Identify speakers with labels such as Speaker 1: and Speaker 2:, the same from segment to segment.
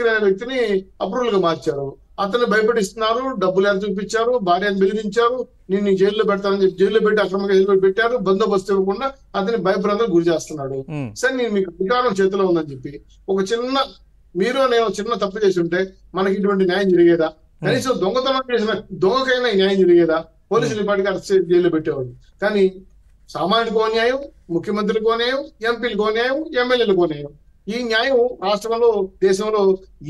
Speaker 1: వ్యక్తిని అప్రూవల్ గా మార్చారు. అతన్ని భయపడిస్తున్నారు, డబ్బులు ఎంత చూపించారు, భార్యను బెదిరించారు, నిన్ను జైల్లో పెడతానని చెప్పి జైల్లో పెట్టి అక్రమంగా జైల్లో పెట్టారు, బందోబస్తు ఇవ్వకుండా అతని భయభ్రాంతులకు గురి చేస్తున్నాడు. సరే నేను మీకు అధికారం చేతిలో ఉందని చెప్పి ఒక చిన్న మీరు నేను చిన్న తప్పు చేసి ఉంటే మనకి ఇటువంటి న్యాయం జరిగేదా? కనీసం దొంగతనం చేసిన దొంగకైనా ఈ న్యాయం జరిగేదా? పోలీసులు ఇప్పటికీ అరెస్ట్ చేసి జైల్లో పెట్టేవాడు. కానీ సామాన్యుడికో న్యాయం, ముఖ్యమంత్రికో న్యాయం, ఎంపీలకో న్యాయం, ఎమ్మెల్యేలకో న్యాయం. ఈ న్యాయం రాష్ట్రంలో దేశంలో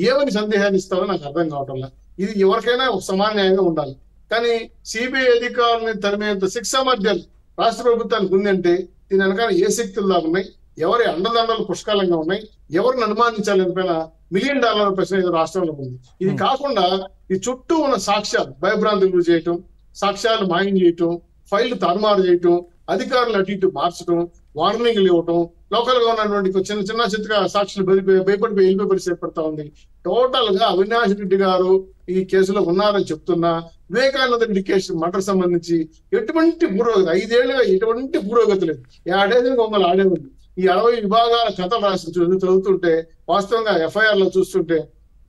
Speaker 1: ఏమని సందేహాన్ని ఇస్తారో నాకు అర్థం కావటంలా. ఇది ఎవరికైనా ఒక సమాన న్యాయంగా ఉండాలి. కానీ సిబిఐ అధికారులని తరిమేంత శిక్ష సామర్థ్యాలు రాష్ట్ర ప్రభుత్వానికి ఉందంటే దీని వెనకాల ఏ శక్తులు దాకా ఉన్నాయి, ఎవరి అండదండలు పుష్కలంగా ఉన్నాయి, ఎవరిని అనుమానించాలని పైన $1 మిలియన్ ప్రశ్న ఇది రాష్ట్రంలో ఉంది. ఇది కాకుండా ఈ చుట్టూ ఉన్న సాక్ష్యాలు భయభ్రాంతులు గురి చేయటం, సాక్ష్యాలు మాయం చేయటం, ఫైళ్లు తారుమారు చేయటం, అధికారులు అటు ఇటు మార్చడం, వార్నింగ్లు ఇవ్వటం, లోకల్ గా ఉన్నటువంటి చిన్న చిన్న చిత్తగా సాక్షులు భయపడిపోయి వెళ్ళిపోయి పరిస్థితి ఏర్పడతా ఉంది. టోటల్ గా అవినాష్ రెడ్డి గారు ఈ కేసులో ఉన్నారని చెప్తున్నా, వివేకానంద రెడ్డి కేసు మర్డర్ సంబంధించి ఎటువంటి పురోగతి 5 ఏళ్లుగా ఎటువంటి పురోగతి లేదు. ఏడేళ్ళు మమ్మల్ని ఆడే ఉంది. ఈ 60 విభాగాల కథలు రాసి చదువుతుంటే వాస్తవంగా ఎఫ్ఐఆర్ లో చూస్తుంటే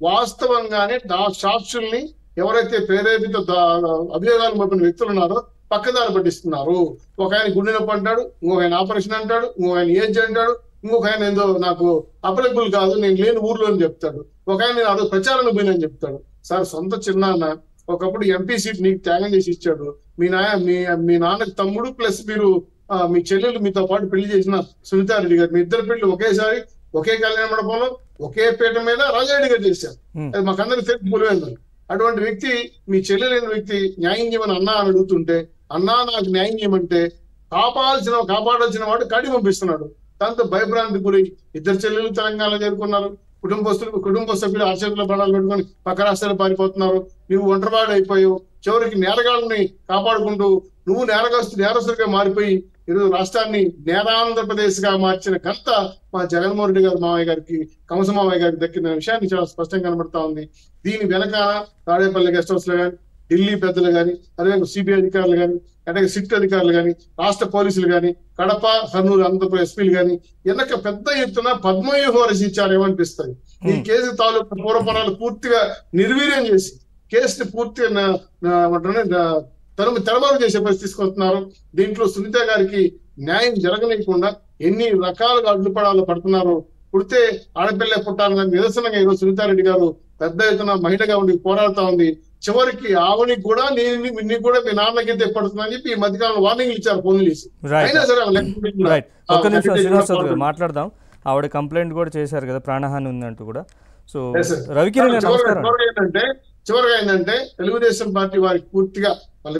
Speaker 1: వాస్తవంగానే సాక్షుల్ని ఎవరైతే ప్రేరేపిత అభియోగాలు మోపిన వ్యక్తులు ఉన్నారో పక్కదారి పట్టిస్తున్నారు. ఒక ఆయన గుండె నొప్పి అంటాడు, ఇంకొక ఆయన ఆపరేషన్ అంటాడు, ఇంకొక ఆయన ఏజ్ అంటాడు, ఇంకొక ఆయన ఏదో నాకు అవైలబుల్ కాదు నేను లేని ఊర్లో అని చెప్తాడు, ఒక ఆయన నేను అదో ప్రచారానికి పోయినని చెప్తాడు. సార్ సొంత చిన్నాన్న ఒకప్పుడు ఎంపీ సీట్ నీకు త్యాగం చేసి ఇచ్చాడు. మీ నాన్నకి తమ్ముడు ప్లస్ మీరు మీ చెల్లెలు మీతో పాటు పెళ్లి చేసిన సునీతారెడ్డి గారు, మీ ఇద్దరు పెళ్లి ఒకేసారి ఒకే కళ్యాణ మండపంలో ఒకే పీట మీద రాజారెడ్డి గారు చేశారు. అది మాకందరికి తెలిసి పులివేందని. అటువంటి వ్యక్తి మీ చెల్లెలైన వ్యక్తి న్యాయం చేయమని అన్నా అని అడుగుతుంటే అన్నా నాకు న్యాయం చేయమంటే కాపాడాల్సిన వాడు కాడి పంపిస్తున్నాడు. దాంతో భయభ్రాంతి గురి ఇద్దరు చెల్లెలు తెలంగాణలో చేరుకున్నారు. కుటుంబ సభ్యులు ఆచరణలో పడాలు పెట్టుకొని పక్క రాష్ట్రాలు పారిపోతున్నారు. నువ్వు ఒంటరివాడు అయిపోయావు. చివరికి నేరగాళ్ళని కాపాడుకుంటూ నువ్వు నేరస్తుడిగా మారిపోయి ఈరోజు రాష్ట్రాన్ని నేరాంధ్రప్రదేశ్ గా మార్చిన ఘనత మా జగన్మోహన్ రెడ్డి గారు మామయ్య గారికి, కంస మామయ్య గారికి దక్కిన విషయాన్ని చాలా స్పష్టంగా కనబడతా ఉంది. దీని వెనకాల తాడేపల్లి గెస్ట్ హౌస్ లో కానీ, ఢిల్లీ పెద్దలు కానీ, అదే సిబిఐ అధికారులు కానీ, అలాగే సిట్ అధికారులు కానీ, రాష్ట్ర పోలీసులు కానీ, కడప కర్నూలు ఆంధ్రప్రదేశ్ ఎస్పీలు కానీ వెనక పెద్ద ఎత్తున పద్మవ్యూహం రచించారేమనిపిస్తుంది. ఈ కేసు తాలూకు పూర్వపరాలు పూర్తిగా నిర్వీర్యం చేసి కేసుని పూర్తిగా తెరమరు చేసే పరిస్థితి తీసుకొస్తున్నారు. దీంట్లో సునీత గారికి న్యాయం జరగలేకుండా ఎన్ని రకాలుగా అడ్డుపడాలో పడుతున్నారు. పుడితే ఆడపిల్ల పుట్టాలని నిరసనగా ఈరోజు సునీతారెడ్డి గారు పెద్ద ఎత్తున మహిళగా ఉండి పోరాడుతా ఉంది. చివరికి ఆవినికి కూడా నీకు కూడా మీ నాన్నకైతే పడుతుందని చెప్పి ఈ మధ్యకాలంలో వార్నింగ్లు ఇచ్చారు పోలీసు. అయినా సరే
Speaker 2: మాట్లాడదాం. ఆవిడ కంప్లైంట్ కూడా చేశారు కదా, ప్రాణహాని ఉందంటూ కూడా. సో
Speaker 1: చివరిగా ఏంటంటే తెలుగుదేశం పార్టీ వారికి పూర్తిగా